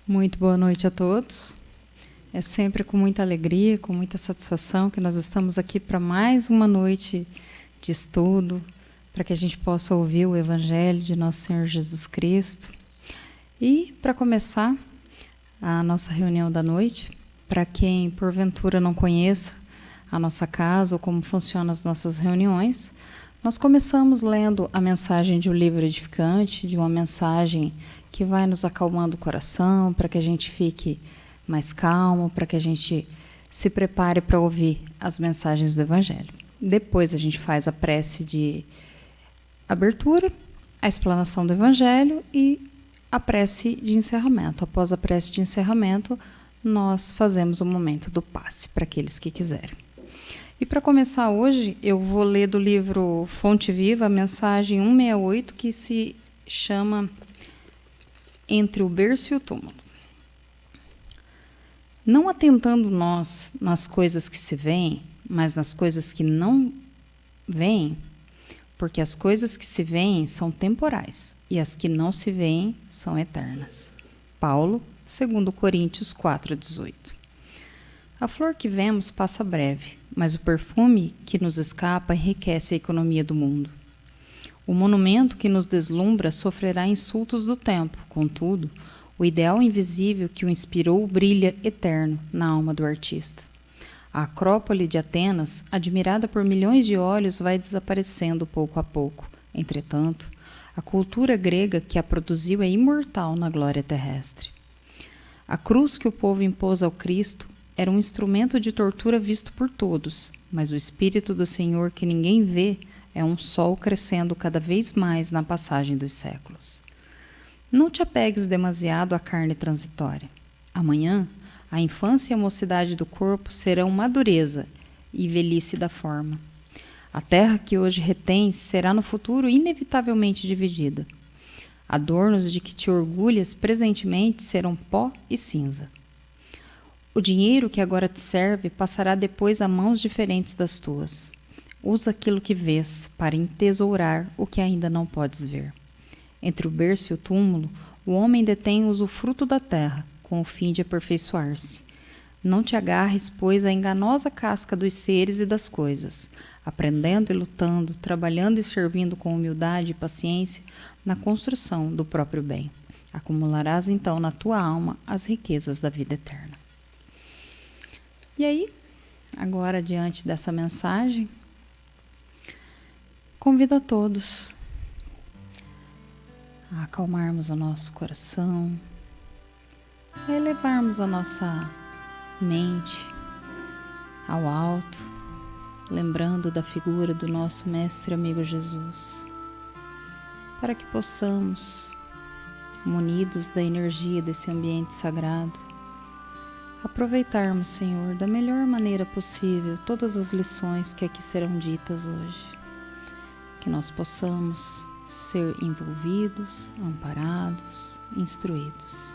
Muito boa noite a todos. É sempre com muita alegria, com muita satisfação que nós estamos aqui para mais uma noite de estudo, para que a gente possa ouvir o Evangelho de Nosso Senhor Jesus Cristo. E, para começar a nossa reunião da noite, para quem porventura não conheça a nossa casa ou como funcionam as nossas reuniões, nós começamos lendo a mensagem de um livro edificante, de uma mensagem que vai nos acalmando o coração, para que a gente fique mais calmo, para que a gente se prepare para ouvir as mensagens do Evangelho. Depois a gente faz a prece de abertura, a explanação do Evangelho e a prece de encerramento. Após a prece de encerramento, nós fazemos o momento do passe para aqueles que quiserem. E para começar hoje, eu vou ler do livro Fonte Viva, a mensagem 168, que se chama Entre o Berço e o Túmulo. Não atentando nós nas coisas que se veem, mas nas coisas que não veem, porque as coisas que se veem são temporais, e as que não se veem são eternas. Paulo, 2 Coríntios 4:18. A flor que vemos passa breve, mas o perfume que nos escapa enriquece a economia do mundo. O monumento que nos deslumbra sofrerá insultos do tempo, contudo, o ideal invisível que o inspirou brilha eterno na alma do artista. A Acrópole de Atenas, admirada por milhões de olhos, vai desaparecendo pouco a pouco. Entretanto, a cultura grega que a produziu é imortal na glória terrestre. A cruz que o povo impôs ao Cristo era um instrumento de tortura visto por todos, mas o Espírito do Senhor que ninguém vê é um sol crescendo cada vez mais na passagem dos séculos. Não te apegues demasiado à carne transitória. Amanhã, a infância e a mocidade do corpo serão madureza e velhice da forma. A terra que hoje retens será no futuro inevitavelmente dividida. Adornos de que te orgulhas presentemente serão pó e cinza. O dinheiro que agora te serve passará depois a mãos diferentes das tuas. Usa aquilo que vês para entesourar o que ainda não podes ver. Entre o berço e o túmulo, o homem detém o usufruto da terra, com o fim de aperfeiçoar-se. Não te agarres, pois, à enganosa casca dos seres e das coisas, aprendendo e lutando, trabalhando e servindo com humildade e paciência na construção do próprio bem. Acumularás então na tua alma as riquezas da vida eterna. E aí, agora diante dessa mensagem, convido a todos a acalmarmos o nosso coração, a elevarmos a nossa mente ao alto, lembrando da figura do nosso mestre amigo Jesus, para que possamos, munidos da energia desse ambiente sagrado, aproveitarmos, Senhor, da melhor maneira possível todas as lições que aqui serão ditas hoje. Que nós possamos ser envolvidos, amparados, instruídos.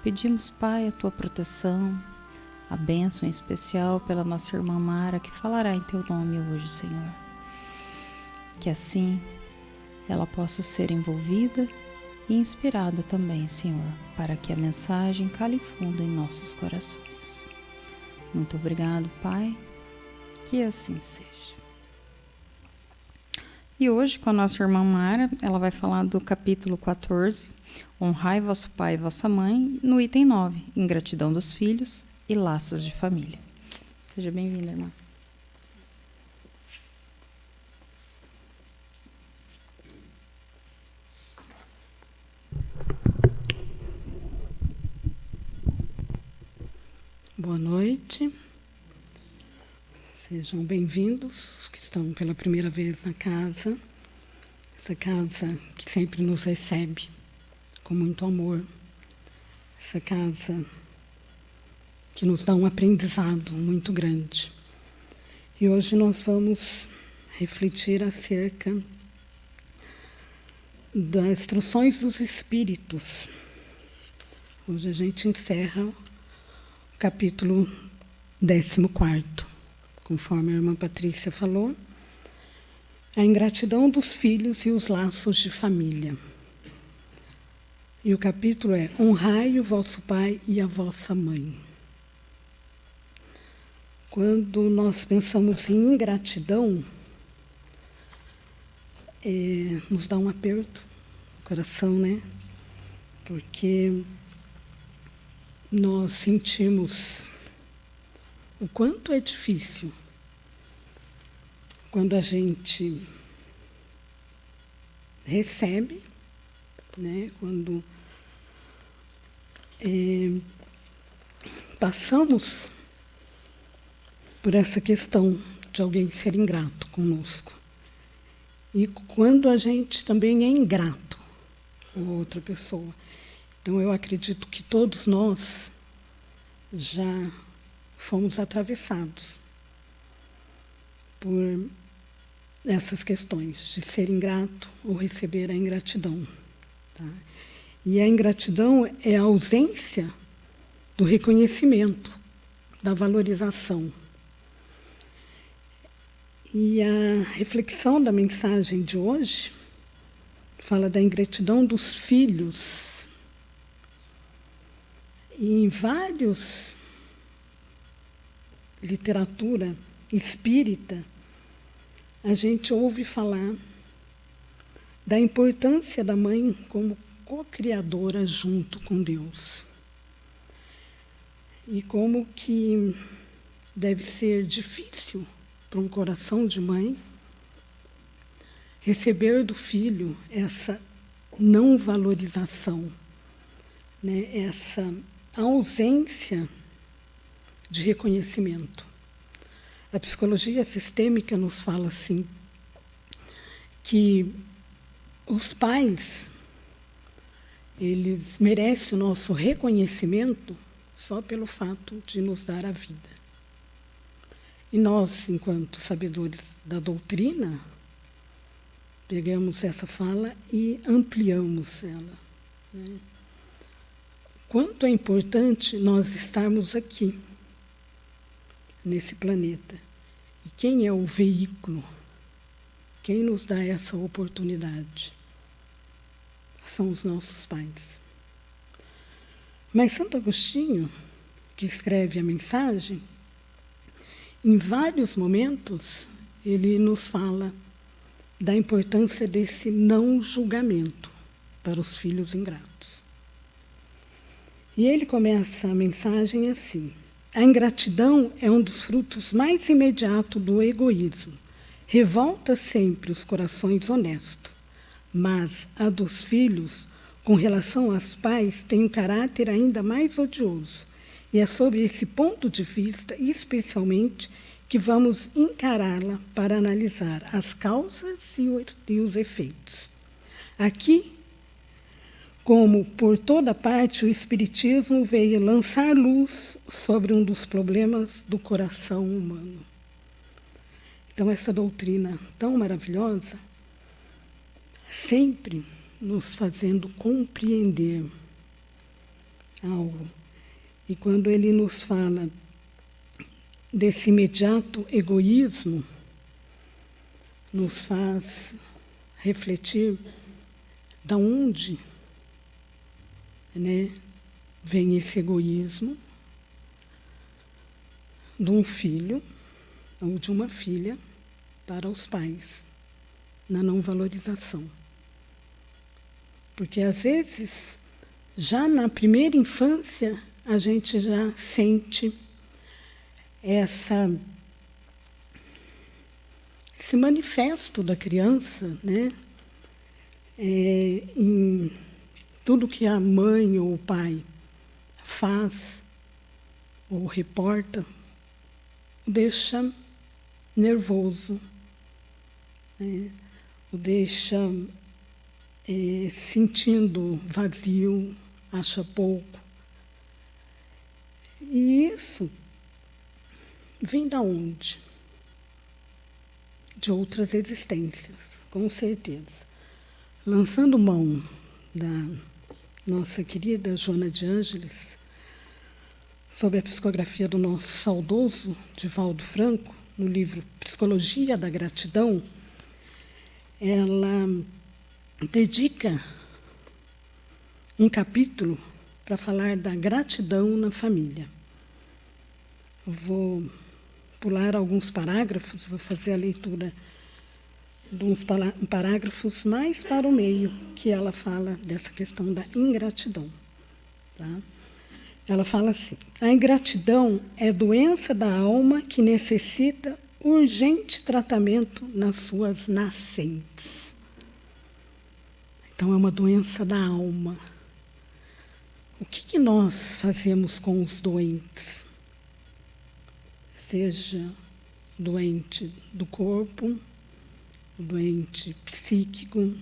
Pedimos, Pai, a Tua proteção, a bênção em especial pela nossa irmã Mara, que falará em Teu nome hoje, Senhor. Que assim ela possa ser envolvida e inspirada também, Senhor, para que a mensagem cale fundo em nossos corações. Muito obrigado, Pai, que assim seja. E hoje, com a nossa irmã Mara, ela vai falar do capítulo 14, Honrai vosso pai e vossa mãe, no item 9, Ingratidão dos filhos e laços de família. Seja bem-vinda, irmã. Boa noite, sejam bem-vindos os que estão pela primeira vez na casa, essa casa que sempre nos recebe com muito amor, essa casa que nos dá um aprendizado muito grande. E hoje nós vamos refletir acerca das instruções dos Espíritos. Hoje a gente encerra capítulo 14, conforme a irmã Patrícia falou, a ingratidão dos filhos e os laços de família. E o capítulo é Honrai o vosso pai e a vossa mãe. Quando nós pensamos em ingratidão, nos dá um aperto no coração, né? Porque nós sentimos o quanto é difícil quando a gente recebe, né? Quando passamos por essa questão de alguém ser ingrato conosco. E quando a gente também é ingrato com outra pessoa. Então, eu acredito que todos nós já fomos atravessados por essas questões de ser ingrato ou receber a ingratidão. Tá? E a ingratidão é a ausência do reconhecimento, da valorização. E a reflexão da mensagem de hoje fala da ingratidão dos filhos. E em vários literatura espírita, a gente ouve falar da importância da mãe como co-criadora junto com Deus. E como que deve ser difícil para um coração de mãe receber do filho essa não valorização, né? Essa ausência de reconhecimento. A psicologia sistêmica nos fala assim, que os pais, eles merecem o nosso reconhecimento só pelo fato de nos dar a vida. E nós, enquanto sabedores da doutrina, pegamos essa fala e ampliamos ela. Né? Quanto é importante nós estarmos aqui, nesse planeta. E quem é o veículo? Quem nos dá essa oportunidade? São os nossos pais. Mas Santo Agostinho, que escreve a mensagem, em vários momentos, ele nos fala da importância desse não julgamento para os filhos ingratos. E ele começa a mensagem assim: a ingratidão é um dos frutos mais imediatos do egoísmo. Revolta sempre os corações honestos, mas a dos filhos, com relação aos pais, tem um caráter ainda mais odioso. E é sobre esse ponto de vista, especialmente, que vamos encará-la para analisar as causas e os efeitos. Aqui, como por toda parte, o Espiritismo veio lançar luz sobre um dos problemas do coração humano. Então, essa doutrina tão maravilhosa, sempre nos fazendo compreender algo. E quando ele nos fala desse imediato egoísmo, nos faz refletir de onde, né, vem esse egoísmo de um filho ou de uma filha para os pais, na não valorização. Porque, às vezes, já na primeira infância, a gente já sente esse manifesto da criança, né? Em tudo que a mãe ou o pai faz ou reporta, o deixa nervoso, né? O deixa sentindo vazio, acha pouco. E isso vem da onde? De outras existências, com certeza. Lançando mão da nossa querida Joana de Ângeles, sobre a psicografia do nosso saudoso Divaldo Franco, no livro Psicologia da Gratidão, ela dedica um capítulo para falar da gratidão na família. Eu vou pular alguns parágrafos, vou fazer a leitura de uns parágrafos mais para o meio, que ela fala dessa questão da ingratidão. Tá? Ela fala assim: a ingratidão é doença da alma que necessita urgente tratamento nas suas nascentes. Então, é uma doença da alma. O que nós fazemos com os doentes? Seja doente do corpo, doente psíquico,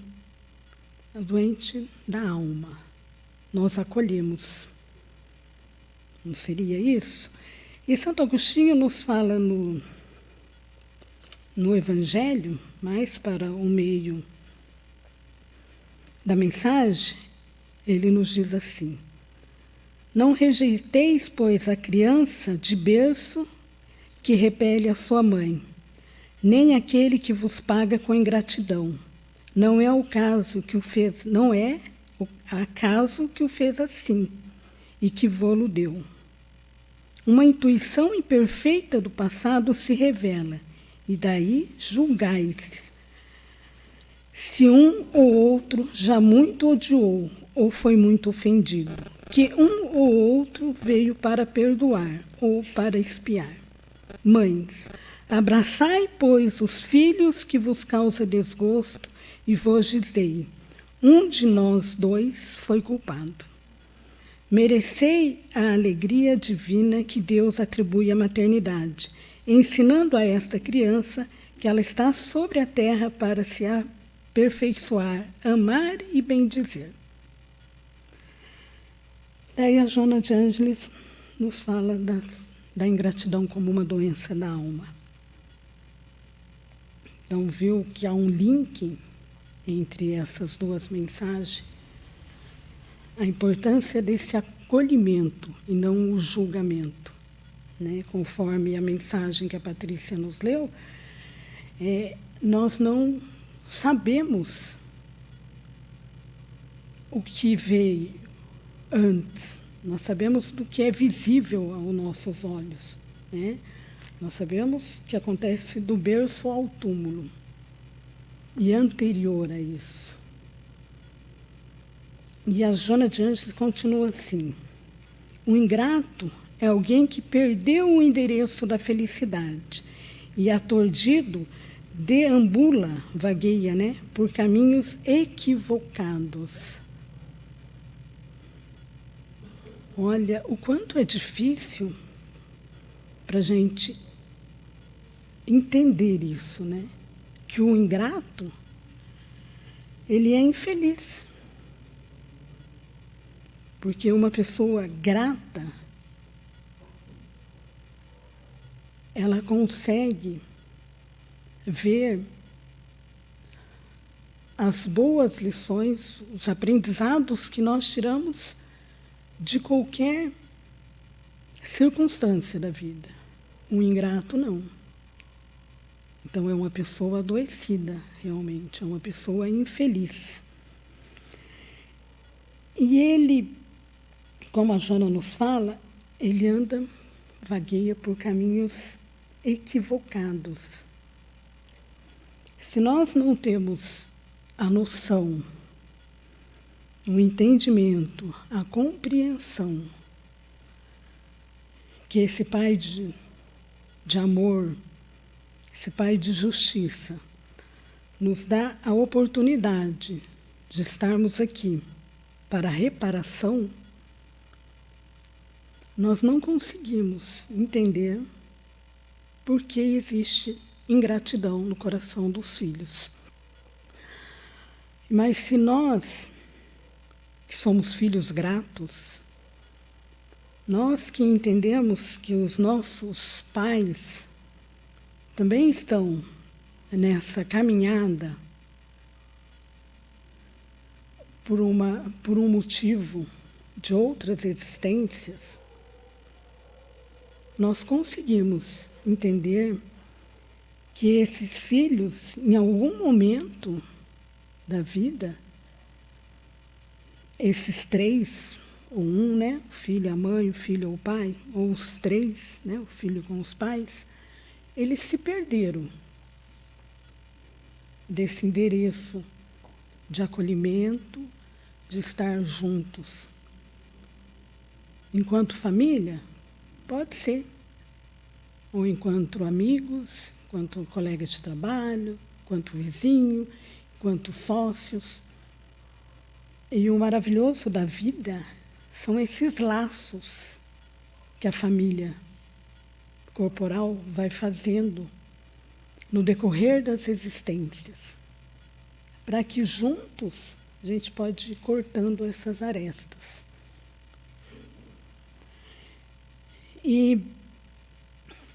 doente da alma. Nós acolhemos. Não seria isso? E Santo Agostinho nos fala no Evangelho, mais para o meio da mensagem, ele nos diz assim: não rejeiteis, pois, a criança de berço que repele a sua mãe, nem aquele que vos paga com ingratidão. Não é o caso que o fez, não é o acaso que o fez assim e que vô-lo deu. Uma intuição imperfeita do passado se revela, e daí julgais se um ou outro já muito odiou ou foi muito ofendido, que um ou outro veio para perdoar ou para expiar. Mães, abraçai, pois, os filhos que vos causa desgosto e vos dizei: um de nós dois foi culpado. Merecei a alegria divina que Deus atribui à maternidade, ensinando a esta criança que ela está sobre a terra para se aperfeiçoar, amar e bendizer. Daí a Joana de Ângeles nos fala da ingratidão como uma doença da alma. Então, viu que há um link entre essas duas mensagens, a importância desse acolhimento e não o julgamento. Né? Conforme a mensagem que a Patrícia nos leu, nós não sabemos o que veio antes. Nós sabemos do que é visível aos nossos olhos. Né? Nós sabemos o que acontece do berço ao túmulo. E anterior a isso. E a Joana de Ângeles continua assim: o ingrato é alguém que perdeu o endereço da felicidade e, atordido, deambula, vagueia, né, por caminhos equivocados. Olha, o quanto é difícil para a gente entender isso, né? Que o ingrato, ele é infeliz. Porque uma pessoa grata, ela consegue ver as boas lições, os aprendizados que nós tiramos de qualquer circunstância da vida. O ingrato, não. Então, é uma pessoa adoecida, realmente, é uma pessoa infeliz. E ele, como a Joana nos fala, ele anda, vagueia por caminhos equivocados. Se nós não temos a noção, o entendimento, a compreensão que esse Pai de amor, esse Pai de justiça, nos dá a oportunidade de estarmos aqui para a reparação, nós não conseguimos entender por que existe ingratidão no coração dos filhos. Mas se nós, que somos filhos gratos, nós que entendemos que os nossos pais também estão nessa caminhada por um motivo de outras existências, nós conseguimos entender que esses filhos, em algum momento da vida, esses três, ou um, né, o filho, a mãe, o filho ou o pai, ou os três, né, o filho com os pais, eles se perderam desse endereço de acolhimento, de estar juntos. Enquanto família, pode ser. Ou enquanto amigos, enquanto colegas de trabalho, enquanto vizinho, enquanto sócios. E o maravilhoso da vida são esses laços que a família corporal vai fazendo no decorrer das existências, para que juntos a gente pode ir cortando essas arestas. E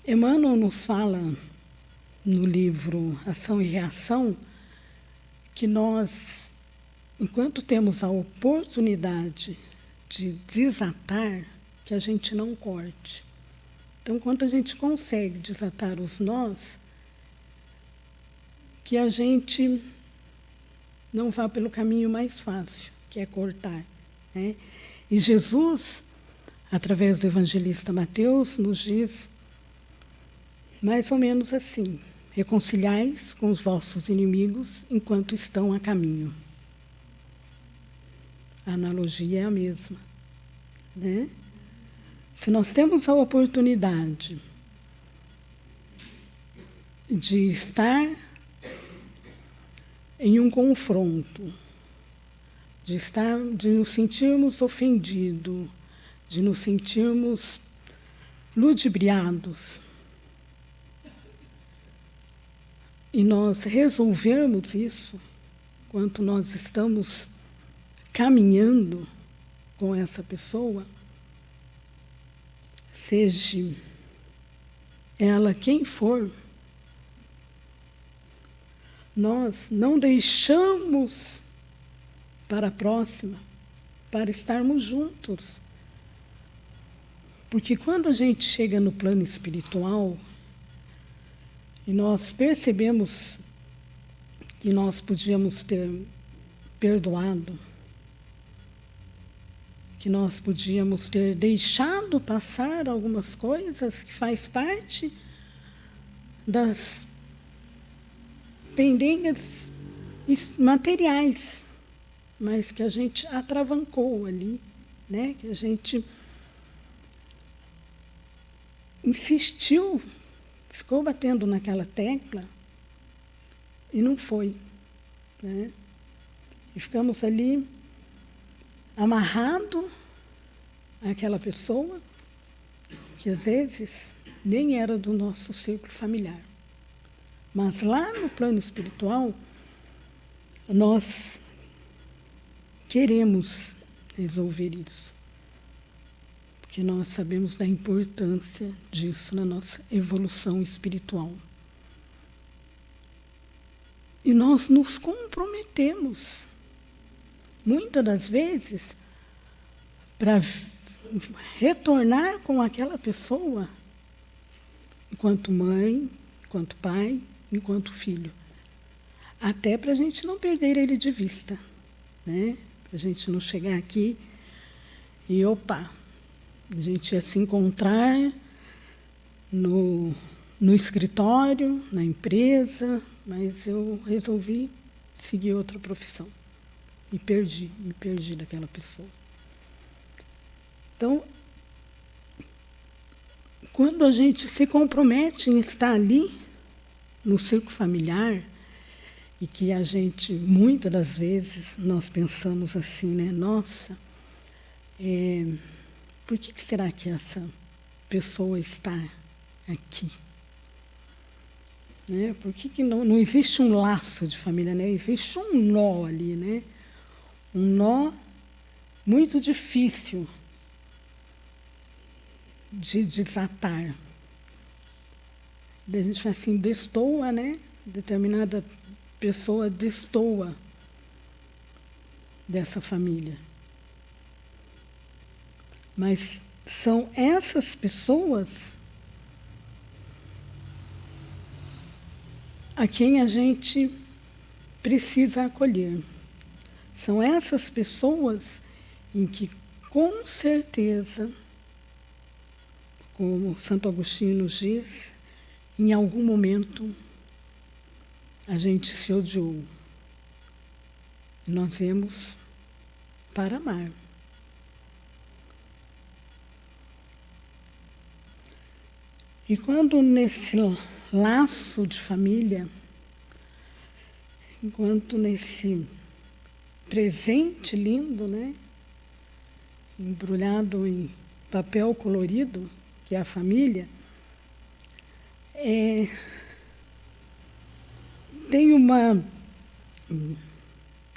Emmanuel nos fala no livro Ação e Reação que nós, enquanto temos a oportunidade de desatar, que a gente não corte. Então, quando a gente consegue desatar os nós, que a gente não vá pelo caminho mais fácil, que é cortar, né? E Jesus, através do evangelista Mateus, nos diz mais ou menos assim: reconciliais com os vossos inimigos enquanto estão a caminho. A analogia é a mesma, né? Se nós temos a oportunidade de estar em um confronto, de nos sentirmos ofendidos, de nos sentirmos ludibriados, e nós resolvermos isso, enquanto nós estamos caminhando com essa pessoa, seja ela quem for, nós não deixamos para a próxima, para estarmos juntos. Porque quando a gente chega no plano espiritual e nós percebemos que nós podíamos ter perdoado, que nós podíamos ter deixado passar algumas coisas que faz parte das pendências materiais, mas que a gente atravancou ali, né? Que a gente insistiu, ficou batendo naquela tecla e não foi, né? E ficamos ali amarrado àquela pessoa que às vezes nem era do nosso círculo familiar. Mas lá no plano espiritual, nós queremos resolver isso, porque nós sabemos da importância disso na nossa evolução espiritual. E nós nos comprometemos, muitas das vezes, para retornar com aquela pessoa, enquanto mãe, enquanto pai, enquanto filho. Até para a gente não perder ele de vista, né? Para a gente não chegar aqui e, opa, a gente ia se encontrar no escritório, na empresa, mas eu resolvi seguir outra profissão. Me perdi daquela pessoa. Então, quando a gente se compromete em estar ali, no círculo familiar, e que a gente, muitas das vezes, nós pensamos assim, né? Nossa, por que será que essa pessoa está aqui? Né? Por que não existe um laço de família, né? Existe um nó ali, né? Um nó muito difícil de desatar. A gente fala assim, destoa, né? Determinada pessoa destoa dessa família. Mas são essas pessoas a quem a gente precisa acolher. São essas pessoas em que, com certeza, como Santo Agostinho nos diz, em algum momento a gente se odiou. Nós viemos para amar. E quando nesse laço de família, enquanto nesse presente lindo, né, embrulhado em papel colorido, que é a família, tem uma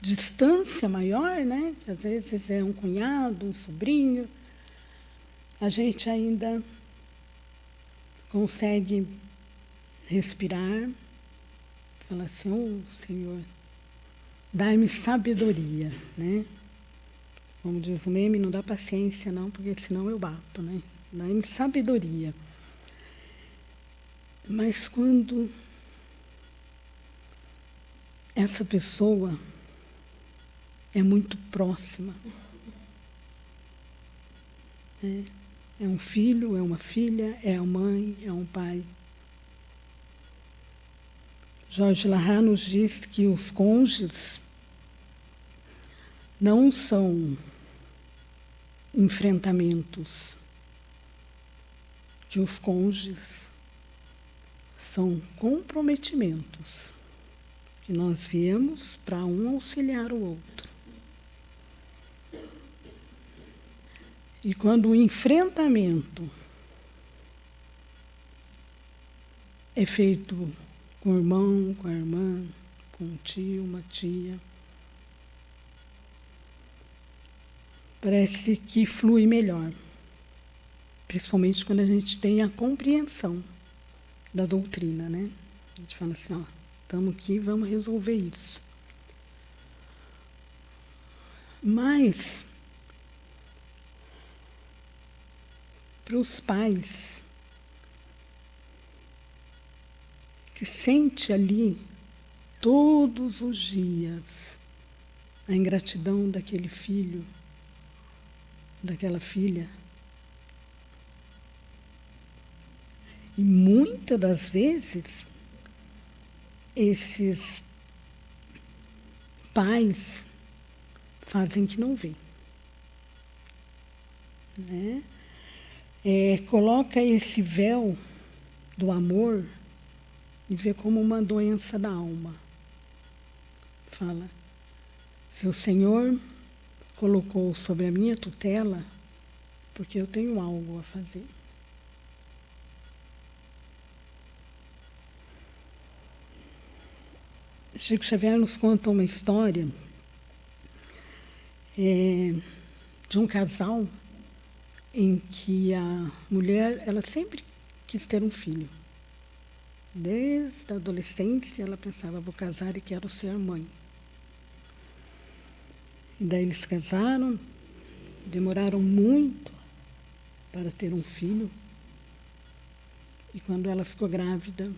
distância maior, né, que às vezes é um cunhado, um sobrinho, a gente ainda consegue respirar, falar assim, oh, Senhor, dai-me sabedoria, né? Como diz o meme, não dá paciência não, porque senão eu bato, né? Dai-me sabedoria. Mas quando essa pessoa é muito próxima, né? É um filho, é uma filha, é a mãe, é um pai. Jorge Larrat nos diz que os cônjuges não são enfrentamentos, que os cônjuges são comprometimentos, que nós viemos para um auxiliar o outro. E quando o enfrentamento é feito com o irmão, com a irmã, com um tio, uma tia, parece que flui melhor. Principalmente quando a gente tem a compreensão da doutrina, né? A gente fala assim, ó, estamos aqui, vamos resolver isso. Mas, para os pais que sente ali todos os dias a ingratidão daquele filho, daquela filha, e muitas das vezes esses pais fazem que não vê, né? Coloca esse véu do amor e vê como uma doença da alma. Fala, se o Senhor colocou sobre a minha tutela, porque eu tenho algo a fazer. Chico Xavier nos conta uma história de um casal em que a mulher, ela sempre quis ter um filho. Desde a adolescência, ela pensava, vou casar e quero ser mãe. E daí eles casaram, demoraram muito para ter um filho. E quando ela ficou grávida,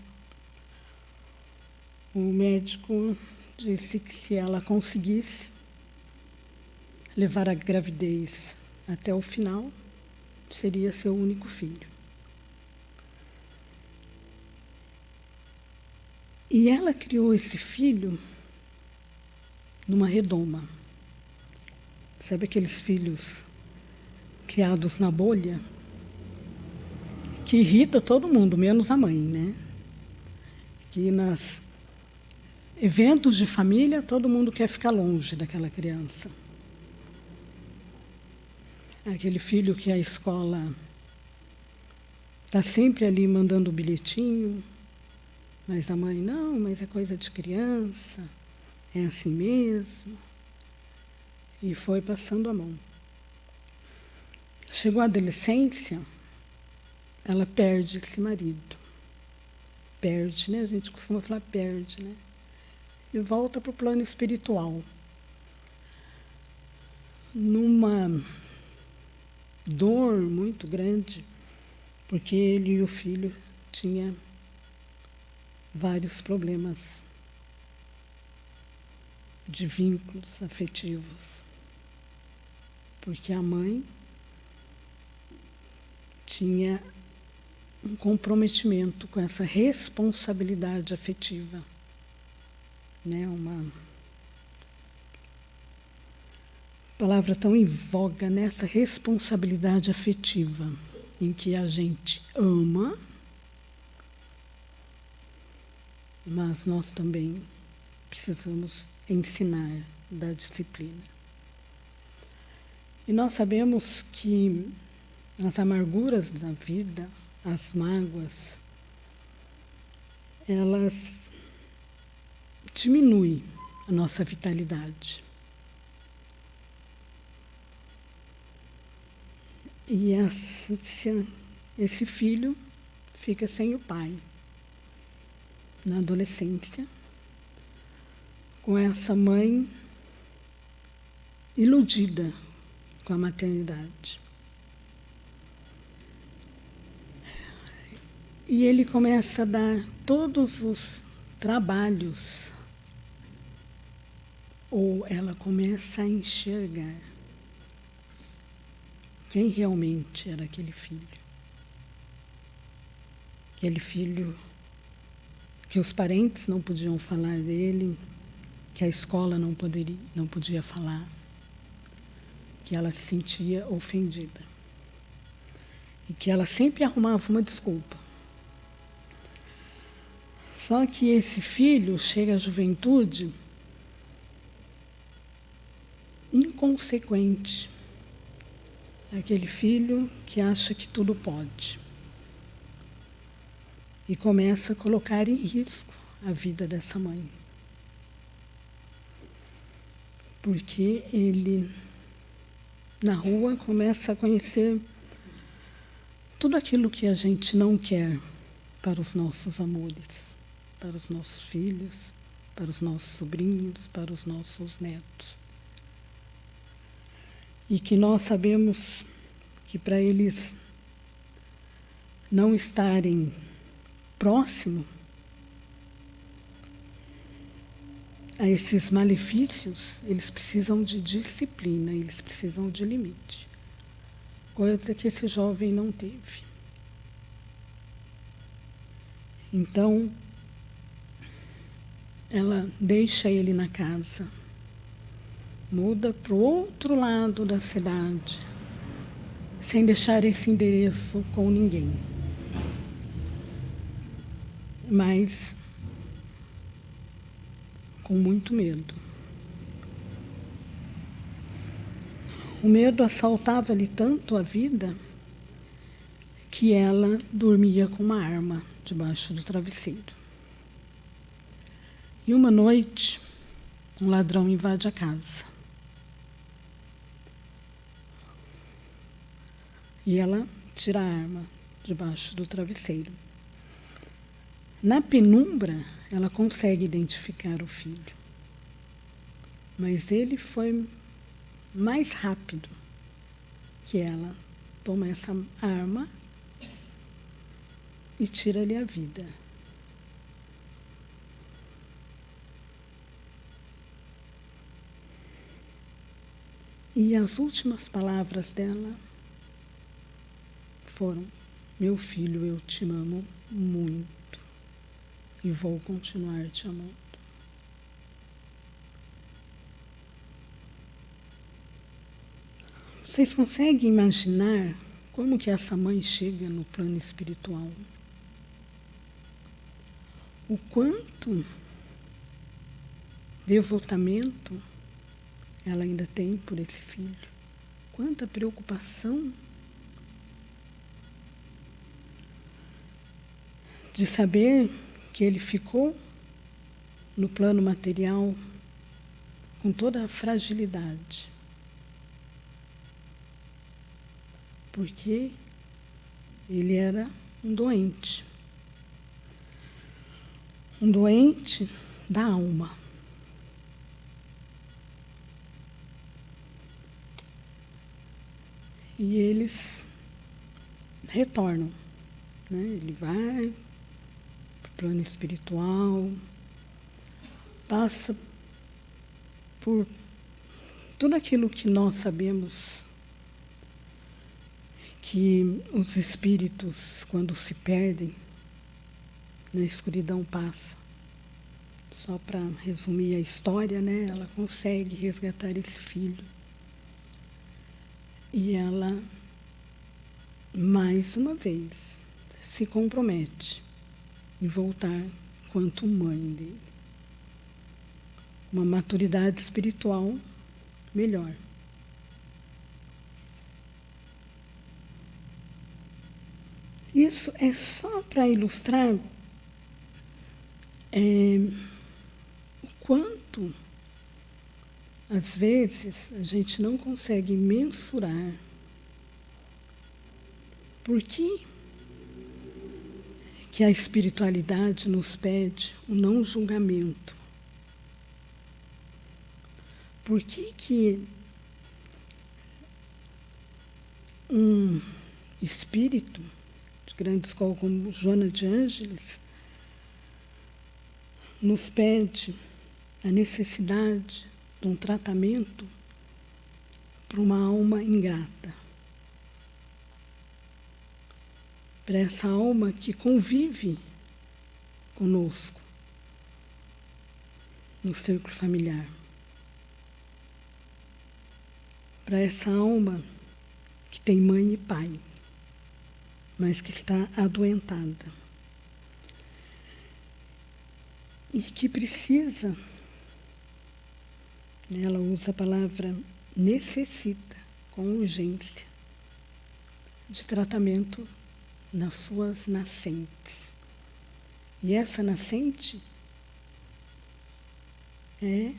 o médico disse que se ela conseguisse levar a gravidez até o final, seria seu único filho. E ela criou esse filho numa redoma. Sabe aqueles filhos criados na bolha? Que irrita todo mundo, menos a mãe, né? Que nos eventos de família, todo mundo quer ficar longe daquela criança. Aquele filho que a escola está sempre ali mandando o bilhetinho, mas a mãe, não, mas é coisa de criança, é assim mesmo. E foi passando a mão. Chegou a adolescência, ela perde esse marido. Perde, né? A gente costuma falar perde, né? E volta para o plano espiritual. Numa dor muito grande, porque ele e o filho tinham vários problemas de vínculos afetivos. porque a mãe tinha um comprometimento com essa responsabilidade afetiva, né? Uma palavra tão em voga nessa responsabilidade afetiva, em que a gente ama, mas nós também precisamos ensinar da disciplina. E nós sabemos que as amarguras da vida, as mágoas, elas diminuem a nossa vitalidade. E esse filho fica sem o pai na adolescência, com essa mãe iludida com a maternidade. E ele começa a dar todos os trabalhos, ou ela começa a enxergar quem realmente era aquele filho. Aquele filho que os parentes não podiam falar dele, que a escola não podia falar, que ela se sentia ofendida. E que ela sempre arrumava uma desculpa. Só que esse filho chega à juventude inconsequente. Aquele filho que acha que tudo pode. E começa a colocar em risco a vida dessa mãe. Porque ele, na rua, começa a conhecer tudo aquilo que a gente não quer para os nossos amores, para os nossos filhos, para os nossos sobrinhos, para os nossos netos. E que nós sabemos que para eles não estarem próximos a esses malefícios, eles precisam de disciplina, eles precisam de limite. Coisa que esse jovem não teve. Então, ela deixa ele na casa, muda para o outro lado da cidade, sem deixar esse endereço com ninguém. Mas com muito medo. O medo assaltava-lhe tanto a vida que ela dormia com uma arma debaixo do travesseiro. E uma noite, um ladrão invade a casa. E ela tira a arma debaixo do travesseiro. Na penumbra, ela consegue identificar o filho. Mas ele foi mais rápido que ela. Toma essa arma e tira-lhe a vida. E as últimas palavras dela foram: meu filho, eu te amo muito e vou continuar te amando. Vocês conseguem imaginar como que essa mãe chega no plano espiritual? O quanto devotamento ela ainda tem por esse filho? Quanta preocupação de saber que ele ficou no plano material com toda a fragilidade. Porque ele era um doente. Um doente da alma. E eles retornam, né? Ele vai para o plano espiritual, passa por tudo aquilo que nós sabemos que os espíritos, quando se perdem, na escuridão passa. Só para resumir a história, né? Ela consegue resgatar esse filho. E ela, mais uma vez, se compromete em voltar quanto mãe dele. Uma maturidade espiritual melhor. Isso é só para ilustrar o quanto, às vezes, a gente não consegue mensurar por que a espiritualidade nos pede o não julgamento. Por que um espírito de grande escola como Joana de Ângeles nos pede a necessidade de um tratamento para uma alma ingrata? Para essa alma que convive conosco no círculo familiar. Para essa alma que tem mãe e pai, mas que está adoentada. E que precisa, ela usa a palavra necessita, com urgência, de tratamento nas suas nascentes. E essa nascente é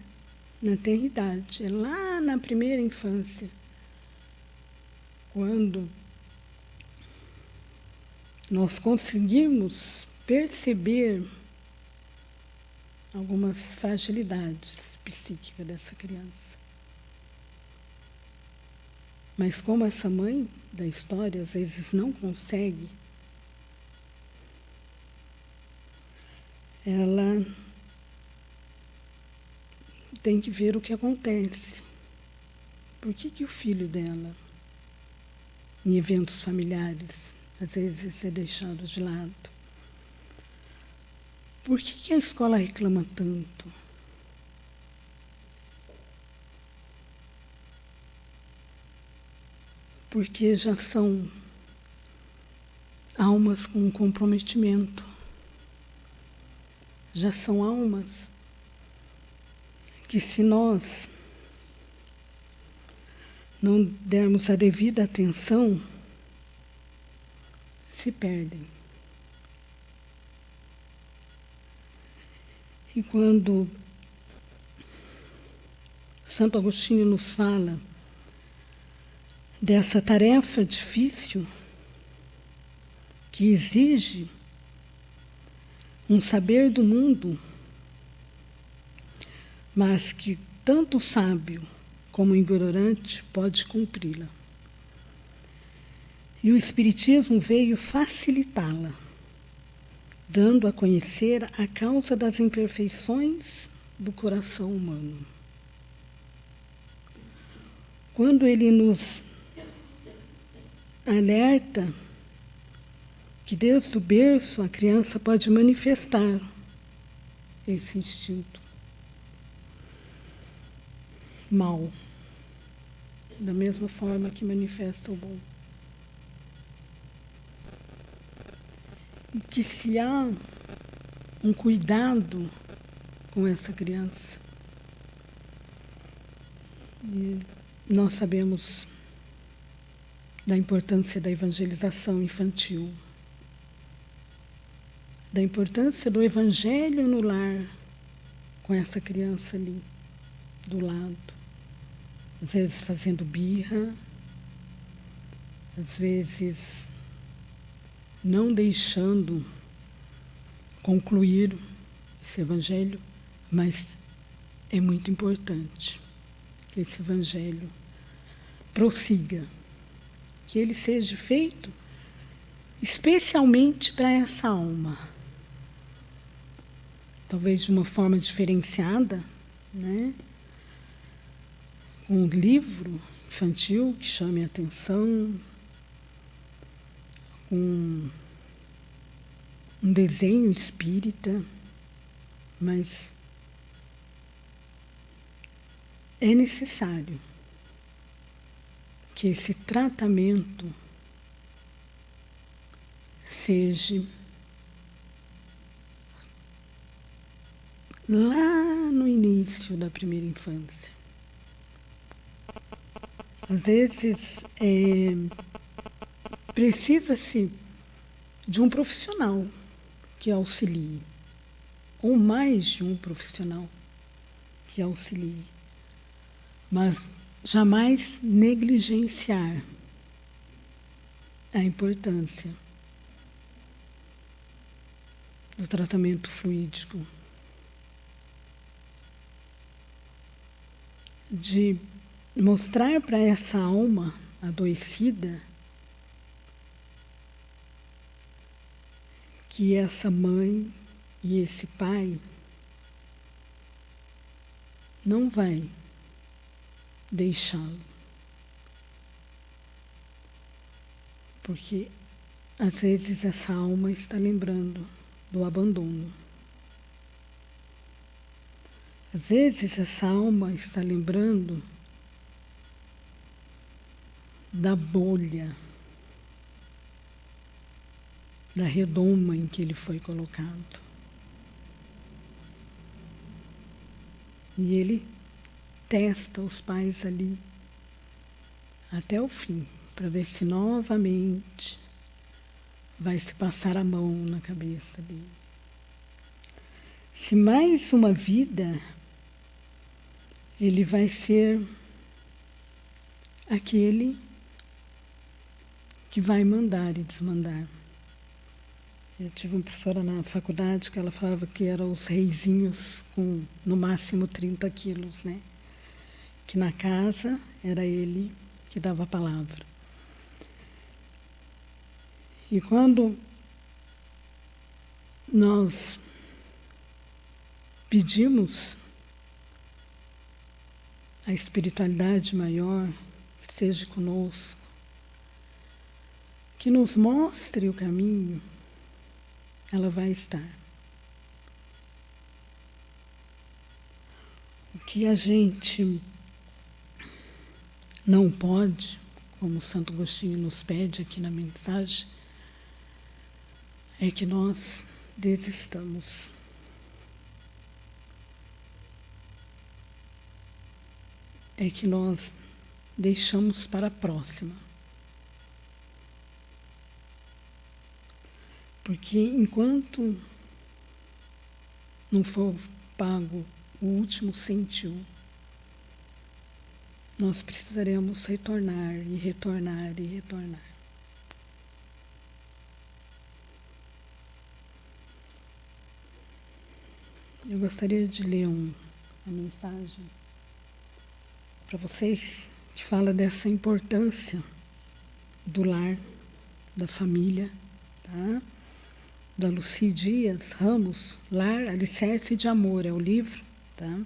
na tenridade, é lá na primeira infância, quando nós conseguimos perceber algumas fragilidades psíquicas dessa criança. Mas como essa mãe da história às vezes não consegue, ela tem que ver o que acontece. Por que o filho dela, em eventos familiares, às vezes é deixado de lado? Por que a escola reclama tanto? Porque já são almas com comprometimento. Já são almas que, se nós não dermos a devida atenção, se perdem. E quando Santo Agostinho nos fala dessa tarefa difícil que exige um saber do mundo, mas que tanto o sábio como o ignorante pode cumpri-la. E o Espiritismo veio facilitá-la, dando a conhecer a causa das imperfeições do coração humano. Quando ele nos alerta que desde o berço a criança pode manifestar esse instinto mal, da mesma forma que manifesta o bom. E que se há um cuidado com essa criança, e nós sabemos da importância da evangelização infantil, da importância do evangelho no lar, com essa criança ali do lado, às vezes fazendo birra, às vezes não deixando concluir esse evangelho, mas é muito importante que esse evangelho prossiga, que ele seja feito especialmente para essa alma. Talvez de uma forma diferenciada, né? Um livro infantil que chame a atenção, com um desenho espírita, mas é necessário que esse tratamento seja lá no início da primeira infância. Às vezes, precisa-se de um profissional que auxilie, ou mais de um profissional que auxilie, mas jamais negligenciar a importância do tratamento fluídico, de mostrar para essa alma adoecida que essa mãe e esse pai não vai deixá-lo. Porque às vezes essa alma está lembrando do abandono. Às vezes essa alma está lembrando da bolha, da redoma em que ele foi colocado. E ele testa os pais ali até o fim, para ver se novamente vai se passar a mão na cabeça dele. Se mais uma vida, ele vai ser aquele que vai mandar e desmandar. Eu tive uma professora na faculdade que ela falava que eram os reizinhos com no máximo 30 quilos, né? Que na casa era ele que dava a palavra. E quando nós pedimos a espiritualidade maior esteja conosco, que nos mostre o caminho, ela vai estar. O que a gente não pode, como Santo Agostinho nos pede aqui na mensagem, é que nós desistamos. É que nós deixamos para a próxima. Porque enquanto não for pago o último cêntimo, nós precisaremos retornar e retornar e retornar. Eu gostaria de ler uma mensagem para vocês que fala dessa importância do lar, da família, tá? Da Lucy Dias Ramos, Lar, Alicerce de Amor, é o livro, tá?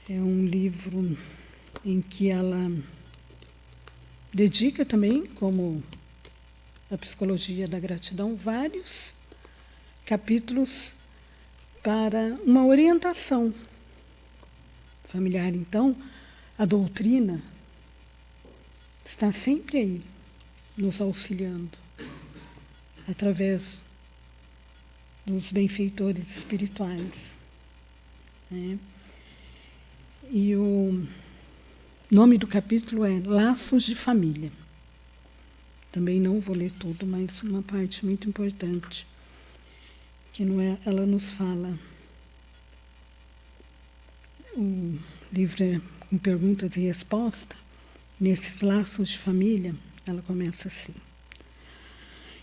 É um livro em que ela dedica também, como a psicologia da gratidão, vários capítulos para uma orientação familiar. Então, a doutrina está sempre aí, nos auxiliando, através dos benfeitores espirituais, né? E o nome do capítulo é Laços de Família. Também não vou ler tudo, mas uma parte muito importante, que não é, ela nos fala. O livro é com perguntas e respostas. Nesses laços de família, ela começa assim.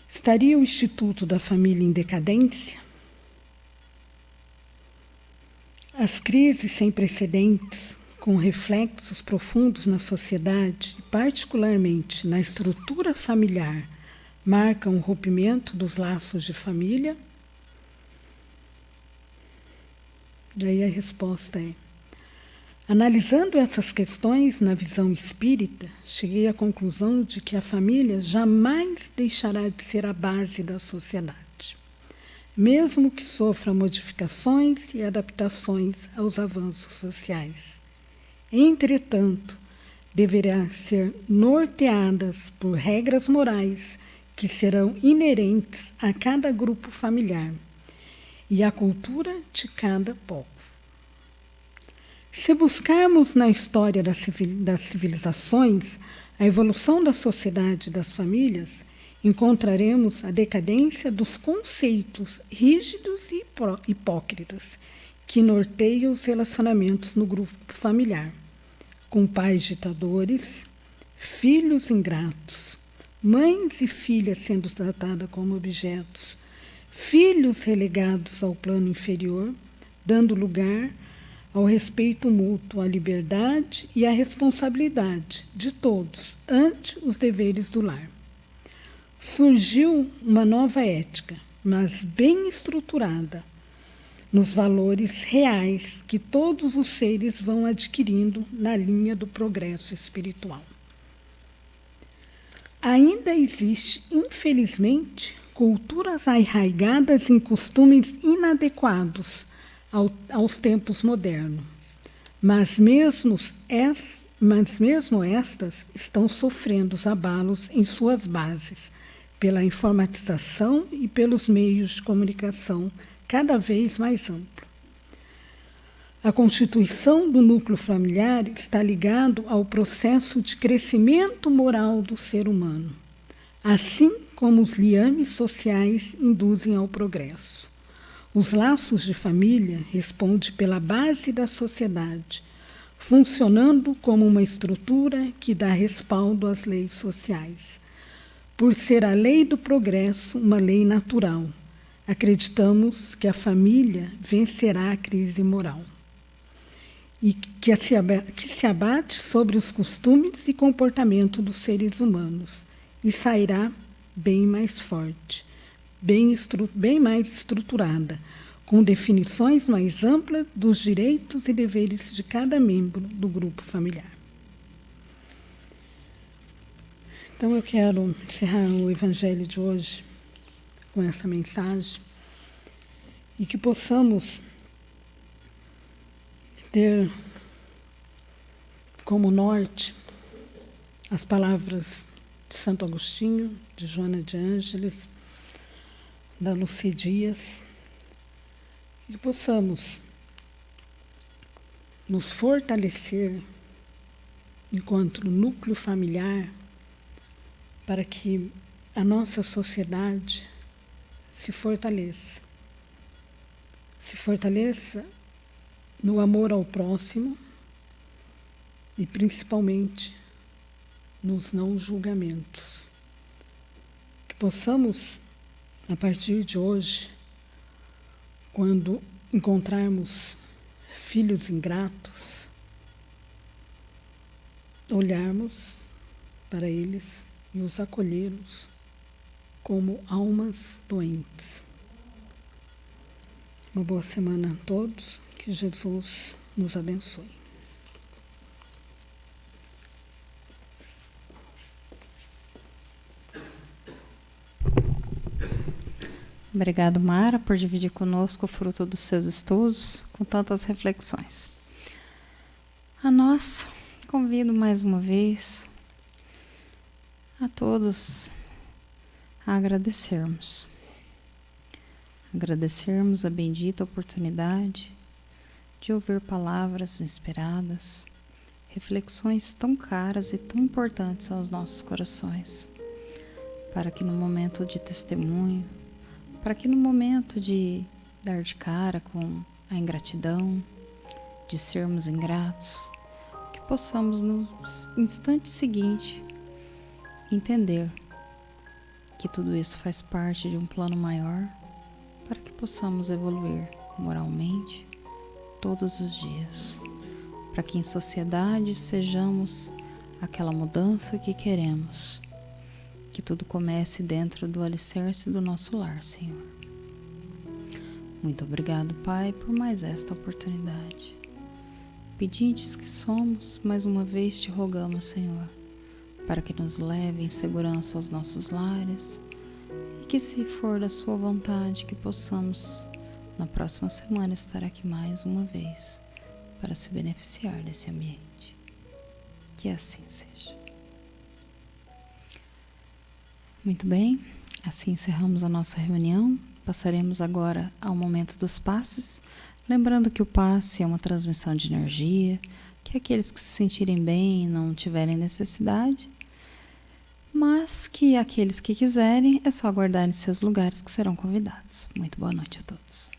Estaria o Instituto da Família em decadência? As crises sem precedentes, com reflexos profundos na sociedade, particularmente na estrutura familiar, marcam o rompimento dos laços de família? Daí a resposta é: Analisando essas questões na visão espírita, cheguei à conclusão de que a família jamais deixará de ser a base da sociedade, mesmo que sofra modificações e adaptações aos avanços sociais. Entretanto, deverá ser norteadas por regras morais que serão inerentes a cada grupo familiar e à cultura de cada povo. Se buscarmos na história das civilizações a evolução da sociedade e das famílias, encontraremos a decadência dos conceitos rígidos e hipócritas que norteiam os relacionamentos no grupo familiar, com pais ditadores, filhos ingratos, mães e filhas sendo tratadas como objetos, filhos relegados ao plano inferior, dando lugar ao respeito mútuo, à liberdade e à responsabilidade de todos ante os deveres do lar. Surgiu uma nova ética, mas bem estruturada, nos valores reais que todos os seres vão adquirindo na linha do progresso espiritual. Ainda existe, infelizmente, culturas arraigadas em costumes inadequados aos tempos modernos, mas mesmo estas estão sofrendo os abalos em suas bases, pela informatização e pelos meios de comunicação cada vez mais amplo. A constituição do núcleo familiar está ligado ao processo de crescimento moral do ser humano, assim como os liames sociais induzem ao progresso. Os laços de família respondem pela base da sociedade, funcionando como uma estrutura que dá respaldo às leis sociais. Por ser a lei do progresso uma lei natural, acreditamos que a família vencerá a crise moral e que se abate sobre os costumes e comportamento dos seres humanos e sairá bem mais forte, bem mais estruturada, com definições mais amplas dos direitos e deveres de cada membro do grupo familiar. Então eu quero encerrar o Evangelho de hoje com essa mensagem e que possamos ter como norte as palavras de Santo Agostinho, de Joana de Ângeles, da Lucy Dias, e que possamos nos fortalecer enquanto núcleo familiar para que a nossa sociedade se fortaleça no amor ao próximo e principalmente nos não julgamentos. Que possamos, a partir de hoje, quando encontrarmos filhos ingratos, olharmos para eles e os acolhermos como almas doentes. Uma boa semana a todos, que Jesus nos abençoe. Obrigado, Mara, por dividir conosco o fruto dos seus estudos com tantas reflexões. A nós, convido mais uma vez a todos a agradecermos. Agradecermos a bendita oportunidade de ouvir palavras inspiradas, reflexões tão caras e tão importantes aos nossos corações, para que no momento de testemunho, para que no momento de dar de cara com a ingratidão, de sermos ingratos, que possamos no instante seguinte entender que tudo isso faz parte de um plano maior para que possamos evoluir moralmente todos os dias, para que em sociedade sejamos aquela mudança que queremos. Que tudo comece dentro do alicerce do nosso lar, Senhor. Muito obrigado, Pai, por mais esta oportunidade. Pedintes que somos, mais uma vez te rogamos, Senhor, para que nos leve em segurança aos nossos lares e que, se for da sua vontade, que possamos na próxima semana estar aqui mais uma vez para se beneficiar desse ambiente. Que assim seja. Muito bem, assim encerramos a nossa reunião. Passaremos agora ao momento dos passes, lembrando que o passe é uma transmissão de energia, que aqueles que se sentirem bem e não tiverem necessidade, mas que aqueles que quiserem é só aguardar em seus lugares que serão convidados. Muito boa noite a todos.